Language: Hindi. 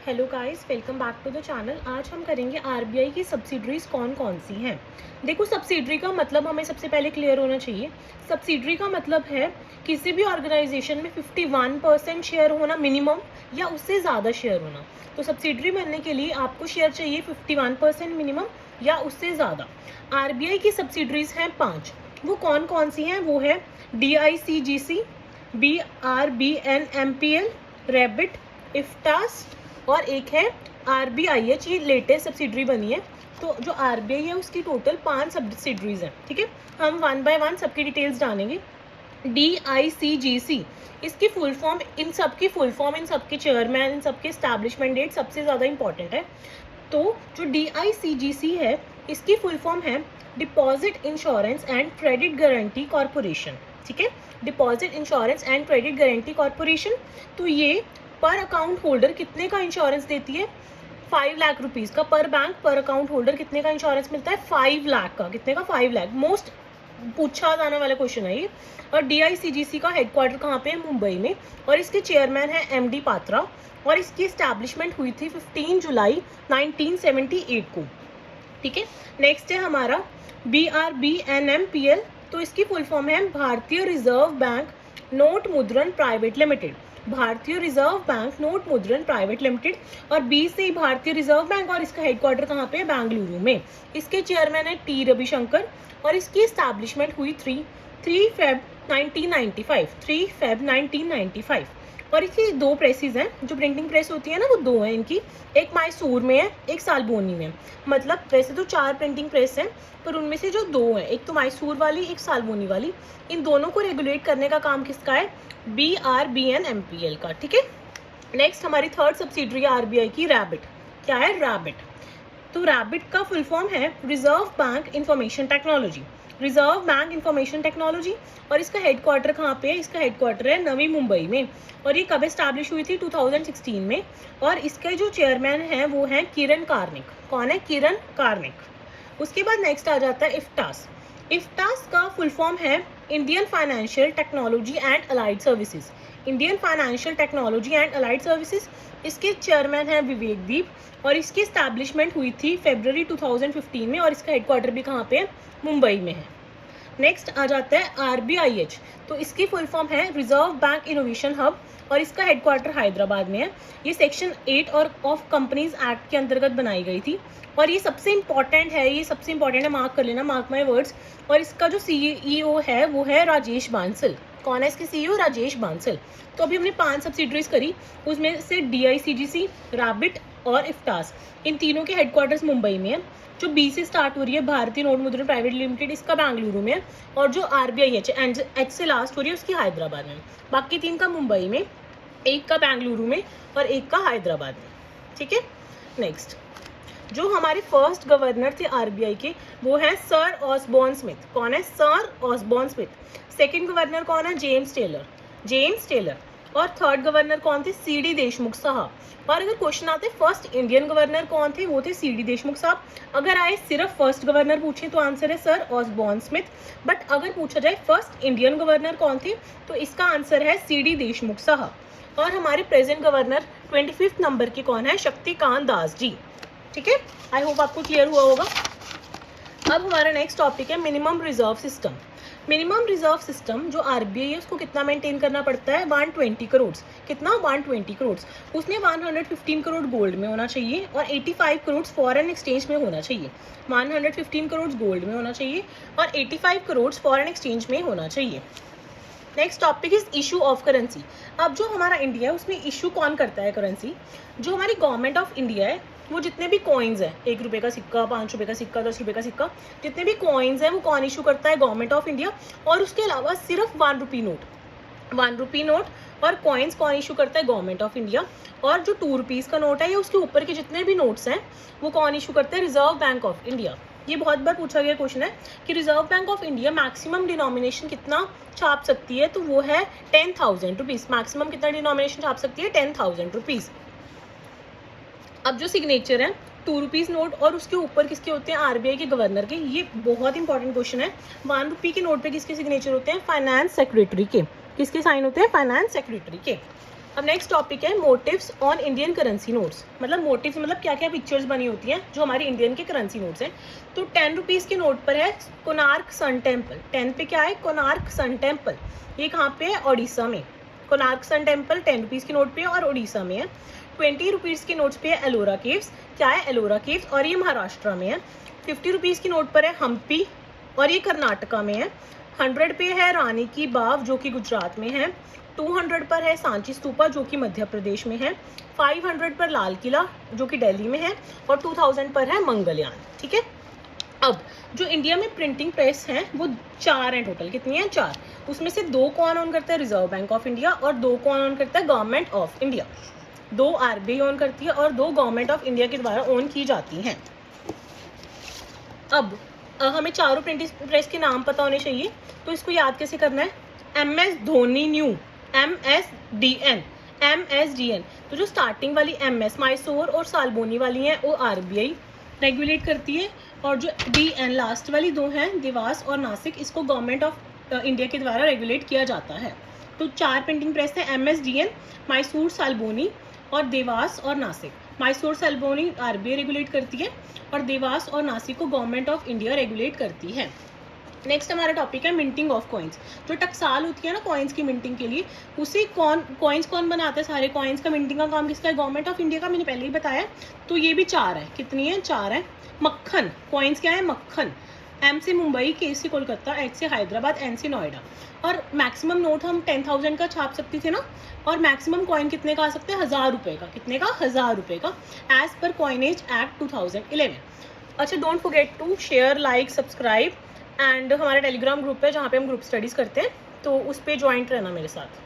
Hello guys, welcome back to the channel. आज हम करेंगे आरबीआई की सब्सिडरीज कौन कौन सी हैं। देखो, सब्सिडरी का मतलब हमें सबसे पहले क्लियर होना चाहिए। सब्सिडरी का मतलब है किसी भी ऑर्गेनाइजेशन में 51% शेयर होना मिनिमम या उससे ज़्यादा शेयर होना। तो सब्सिडरी बनने के लिए आपको शेयर चाहिए 51% मिनिमम या उससे ज़्यादा। आरबीआई की सब्सिडरीज हैं 5। वो कौन कौन सी हैं? वो है DICGC, BRBNMPL, रैबिट, इफ्टास और एक है RBIH। ये लेटेस्ट सब्सिडरी बनी है। तो जो RBI है उसकी टोटल 5 सब्सिडरीज हैं। ठीक है, हम वन बाय वन सबकी डिटेल्स जानेंगे। DICGC, इसकी फुल फॉर्म, इन सबकी फुल फॉर्म, इन सबके चेयरमैन, इन सबके एस्टैब्लिशमेंट डेट सबसे ज़्यादा इंपॉर्टेंट है। तो जो DICGC है इसकी फुल फॉर्म है deposit insurance and credit guarantee corporation. ठीक है, deposit insurance and credit guarantee corporation. तो ये पर अकाउंट होल्डर कितने का इंश्योरेंस देती है? 5 लाख रुपीज़ का। पर बैंक पर अकाउंट होल्डर कितने का इंश्योरेंस मिलता है? 5 लाख का। कितने का? 5 लाख। मोस्ट पूछा जाने वाला क्वेश्चन है ये। और DICGC का हेडक्वार्टर कहाँ पे है? मुंबई में। और इसके चेयरमैन है MD पात्रा। और इसकी एस्टैब्लिशमेंट हुई थी 15 जुलाई 1978 को। ठीक है, नेक्स्ट है हमारा BRBNMPL। तो इसकी फुल फॉर्म है भारतीय रिजर्व बैंक नोट मुद्रण प्राइवेट लिमिटेड। भारतीय रिजर्व बैंक नोट मुद्रण प्राइवेट लिमिटेड। और बी से भारतीय रिजर्व बैंक, और इसका हेडक्वार्टर कहाँ पे है? बेंगलुरु में। इसके चेयरमैन है T रविशंकर। और इसकी एस्टैब्लिशमेंट हुई 3 फेब 1995। 3 फेब 1995। और इसकी 2 प्रेसेस हैं। जो प्रिंटिंग प्रेस होती है ना, वो 2 हैं इनकी। एक मैसूर में है, एक सालबोनी में। मतलब वैसे तो 4 प्रिंटिंग प्रेस हैं, पर उनमें से जो 2 हैं, एक तो मैसूर वाली, एक सालबोनी वाली, इन दोनों को रेगुलेट करने का काम किसका है? BRBNMPL का। ठीक है, नेक्स्ट हमारी थर्ड सब्सिडरी RBI की रैबिट। क्या है? रैबिट। तो रैबिट का फुल फॉर्म है reserve bank information technology. Reserve bank information technology. और इसका हेडक्वार्टर कहाँ पे है? इसका हेडक्वार्टर है नवी मुंबई में। और ये कब एस्टैब्लिश हुई थी? 2016 में। और इसके जो चेयरमैन हैं वो हैं किरण कार्निक। कौन है? किरण कार्निक। उसके बाद नेक्स्ट आ जाता है इफ्टास। इफ्टास का फुल फॉर्म है Indian financial technology and allied services. Indian financial technology and allied services. इसके चेयरमैन हैं विवेक दीप। और इसकी एस्टैब्लिशमेंट हुई थी फरवरी 2015 में। और इसका हेडक्वार्टर भी कहाँ पे है? मुंबई में है। नेक्स्ट आ जाता है RBIH। तो इसकी फुल फॉर्म है रिजर्व बैंक इनोवेशन हब। और इसका हेडक्वार्टर हैदराबाद में है। ये सेक्शन 8 और ऑफ कंपनीज एक्ट के अंतर्गत बनाई गई थी। और ये सबसे इंपॉर्टेंट है, ये सबसे इंपॉर्टेंट है, मार्क कर लेना, मार्क माई वर्ड्स। और इसका जो CEO है वो है राजेश बांसल। कौन है इसके CEO? राजेश बांसल। तो अभी हमने 5 सब्सिडरीज करी, उसमें से DICGC, रैबिट और इफ्टास, इन तीनों के हेडक्वार्टर्स मुंबई में है। जो B से स्टार्ट हो रही है भारतीय नोट मुद्रण प्राइवेट लिमिटेड, इसका बेंगलुरु में है। और जो RBIH से लास्ट हो रही है उसकी हैदराबाद में। बाकी 3 का मुंबई में, एक का बेंगलुरु में और एक का हैदराबाद में। ठीक है, नेक्स्ट जो हमारे फर्स्ट गवर्नर थे RBI के वो हैं सर ऑसबॉर्न स्मिथ। कौन है? Sir Osborne Smith. Second governor कौन है? James Taylor. James Taylor. और थर्ड गवर्नर कौन थे? CD देशमुख साहब। और अगर क्वेश्चन आते फर्स्ट इंडियन गवर्नर कौन थे? वो थे CD देशमुख साहब। अगर आए सिर्फ फर्स्ट गवर्नर पूछे तो आंसर है सर ऑसबॉर्न स्मिथ। बट अगर पूछा जाए फर्स्ट इंडियन गवर्नर कौन थे, तो इसका आंसर है CD देशमुख साहब। और हमारे प्रेजेंट गवर्नर 25 नंबर के कौन है? शक्तिकांत दास जी। ठीक है, आई होप आपको क्लियर हुआ होगा। अब हमारा नेक्स्ट टॉपिक है minimum reserve system. Minimum reserve system जो RBI है उसको कितना मेंटेन करना पड़ता है? 120 करोड़। कितना? 120 करोड़। उसने 115 करोड़ गोल्ड में होना चाहिए और 85 करोड़ फॉरेन एक्सचेंज में होना चाहिए। 115 करोड़ गोल्ड में होना चाहिए और 85 करोड़ फॉरेन एक्सचेंज में होना चाहिए। Next topic is issue of currency. अब जो हमारा इंडिया है उसमें इशू कौन करता है करेंसी? जो हमारी गवर्नमेंट ऑफ इंडिया है वो जितने भी कॉइन्स हैं, 1 रुपये का सिक्का, 5 रुपये का सिक्का, 10 रुपये का सिक्का, जितने भी कॉइन्स हैं वो कौन इशू करता है? Government of India. और उसके अलावा सिर्फ 1 रुपी नोट, 1 रुपी नोट और कॉइन्स कौन इशू करता है? Government of India. और जो 2 रुपीज़ का नोट है या उसके ऊपर के जितने भी नोट्स हैं वो कौन इशू करता है? Reserve bank of India. ये बहुत बार पूछा गया क्वेश्चन है कि reserve bank of India maximum denomination कितना छाप सकती है? तो वो है 10,000 रुपीज़। मैक्सिमम कितना डिनोमिनेशन छाप सकती है? 10,000 रुपीज़। अब जो सिग्नेचर है 2 रुपीज़ नोट और उसके ऊपर किसके होते हैं? RBI के गवर्नर के। ये बहुत इंपॉर्टेंट क्वेश्चन है। 1 रुपये के नोट पे किसके सिग्नेचर होते हैं? फाइनेंस सेक्रेटरी के। किसके साइन होते हैं? फाइनेंस सेक्रेटरी के। अब नेक्स्ट टॉपिक है motives on Indian currency notes. मतलब मोटिव्स मतलब क्या क्या पिक्चर्स बनी होती हैं जो हमारी इंडियन के करेंसी नोट्स हैं। तो 10 रुपीज़ के नोट पर है कोणार्क सन टेम्पल। 10 पे क्या है? Konark sun temple. ये कहाँ पे है? ओडिशा में। कोणार्क सन टेम्पल 10 रुपीज़ के नोट पे है और ओडिशा में है। 20 रुपीज़ के नोट्स पे है एलोरा केव्स। क्या है? एलोरा केव्स, और ये महाराष्ट्र में है। 50 रुपीज़ के नोट पर है हम्पी और ये कर्नाटका में है। 100 पे है रानी की बाव जो कि गुजरात में है। 200 पर है सांची स्तूपा जो कि मध्य प्रदेश में है। 500 पर लाल किला जो कि दिल्ली में है और 2000 पर है मंगलयान। ठीक है। अब जो इंडिया में प्रिंटिंग प्रेस हैं वो 4 हैं टोटल। कितनी हैं? 4। उसमें से 2 कौन ऑन करता है? रिजर्व बैंक ऑफ इंडिया, और 2 कौन ऑन करता है? Government of India. 2 RBI on करती है और 2 गवर्नमेंट ऑफ इंडिया के द्वारा ऑन की जाती हैं। अब हमें चारों प्रिंटिंग प्रेस के नाम पता होने चाहिए, तो इसको याद कैसे करना है? MS Dhoni new, MSDN। तो जो स्टार्टिंग वाली MS मैसूर और सालबोनी वाली हैं वो आरबीआई रेगुलेट करती है, और जो DN लास्ट वाली 2 हैं देवास और नासिक, इसको गवर्नमेंट ऑफ इंडिया के द्वारा रेगुलेट किया जाता है। तो 4 प्रिंटिंग प्रेस है MSDN, मैसूर, सालबोनी और देवास और नासिक। मैसूर सालबोनी आरबीआई रेगुलेट करती है और देवास और नासिक को गवर्नमेंट ऑफ इंडिया रेगुलेट करती है। नेक्स्ट हमारा टॉपिक है मिंटिंग ऑफ कॉइन्स। जो टकसाल होती है ना कॉइन्स की मिंटिंग के लिए, उसी कॉइन्स कौन बनाता है? सारे कॉइन्स का मिंटिंग का काम किसका है? गवर्नमेंट ऑफ इंडिया का। मैंने पहले ही बताया। तो ये भी 4 है। कितनी है? 4 है। मक्खन कॉइन्स क्या है? मक्खन। M से मुंबई, K से कोलकाता, H से हैदराबाद, N से नोएडा। और मैक्सिमम नोट हम 10,000 का छाप सकते थे ना, और मैक्सिमम कॉइन कितने का आ सकते हैं? 1000 रुपये का। कितने का? 1000 रुपये का, एज पर कॉइनेज एक्ट 2011। अच्छा, don't forget to share, like, subscribe, and हमारा टेलीग्राम ग्रुप है जहाँ पे हम ग्रुप स्टडीज़ करते हैं, तो उस पर ज्वाइंट रहना मेरे साथ।